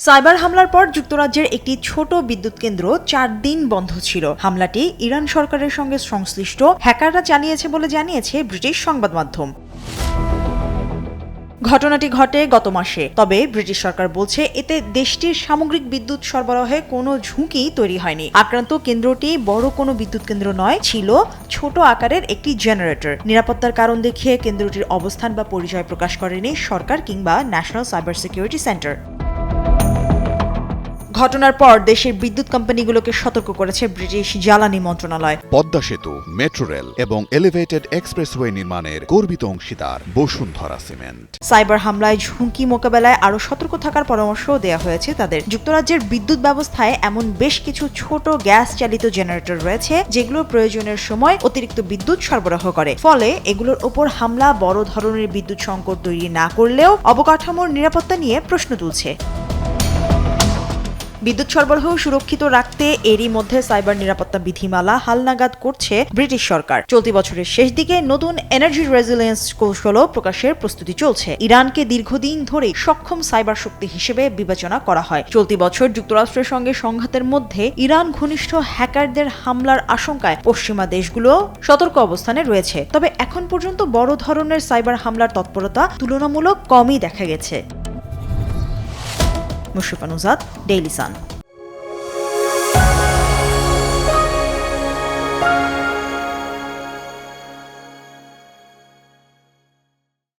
Cyber হামলার পর যুক্তরাজ্যের একটি ছোট বিদ্যুৎ কেন্দ্র 4 দিন বন্ধ ছিল। হামলাটি ইরান সরকারের সঙ্গে সংশ্লিষ্ট হ্যাকাররা চালিয়েছে বলে জানিয়েছে ব্রিটিশ সংবাদ মাধ্যম। ঘটনাটি ঘটে গত মাসে, তবে ব্রিটিশ সরকার বলছে এতে দেশটির সামগ্রিক বিদ্যুৎ সরবরাহে কোনো ঝুঁকি তৈরি হয়নি। আক্রান্ত কেন্দ্রটি বড় কোনো বিদ্যুৎ কেন্দ্র নয়, ছিল ছোট আকারের একটি জেনারেটর। নিরাপত্তার কারণ দেখিয়ে কেন্দ্রটির অবস্থান বা পরিচয় প্রকাশ করেনি সরকার কিংবা ন্যাশনাল সাইবার সিকিউরিটি সেন্টার। ঘটনার পর দেশের বিদ্যুৎ কোম্পানিগুলোকে সতর্ক করেছে ব্রিটিশ জ্বালানি মন্ত্রণালয়। পদ্মা সেতু, মেট্রো রেল এবং এলিভেটেড এক্সপ্রেসওয়ে নির্মাণের গর্বিত অংশীদার বসুন্ধরা সিমেন্ট। সাইবার হামলায় ঝুঁকি মোকাবেলায় আরও সতর্ক থাকার পরামর্শও দেওয়া হয়েছে তাদের। যুক্তরাজ্যের বিদ্যুৎ ব্যবস্থায় এমন বেশ কিছু ছোট গ্যাস চালিত জেনারেটর রয়েছে যেগুলো প্রয়োজনের সময় অতিরিক্ত বিদ্যুৎ সরবরাহ করে। ফলে এগুলোর ওপর হামলা বড় ধরনের বিদ্যুৎ সংকট তৈরি না করলেও অবকাঠামোর নিরাপত্তা নিয়ে প্রশ্ন তুলছে। বিদ্যুৎ সরবরাহ সুরক্ষিত রাখতে এরই মধ্যে সাইবার নিরাপত্তা বিধিমালা হালনাগাদ করছে ব্রিটিশ সরকার। চলতি বছরের শেষ দিকে নতুন এনার্জি রেজিলিয়েন্স কৌশলও প্রকাশের প্রস্তুতি চলছে। ইরানকে দীর্ঘদিন ধরে সক্ষম সাইবার শক্তি হিসেবে বিবেচনা করা হয়। চলতি বছর যুক্তরাষ্ট্রের সঙ্গে সংঘাতের মধ্যে ইরান ঘনিষ্ঠ হ্যাকারদের হামলার আশঙ্কায় পশ্চিমা দেশগুলো সতর্ক অবস্থানে রয়েছে। তবে এখন পর্যন্ত বড় ধরনের সাইবার হামলার তৎপরতা তুলনামূলক কমই দেখা গেছে। Mushrifa Nuzhat, Daily Sun.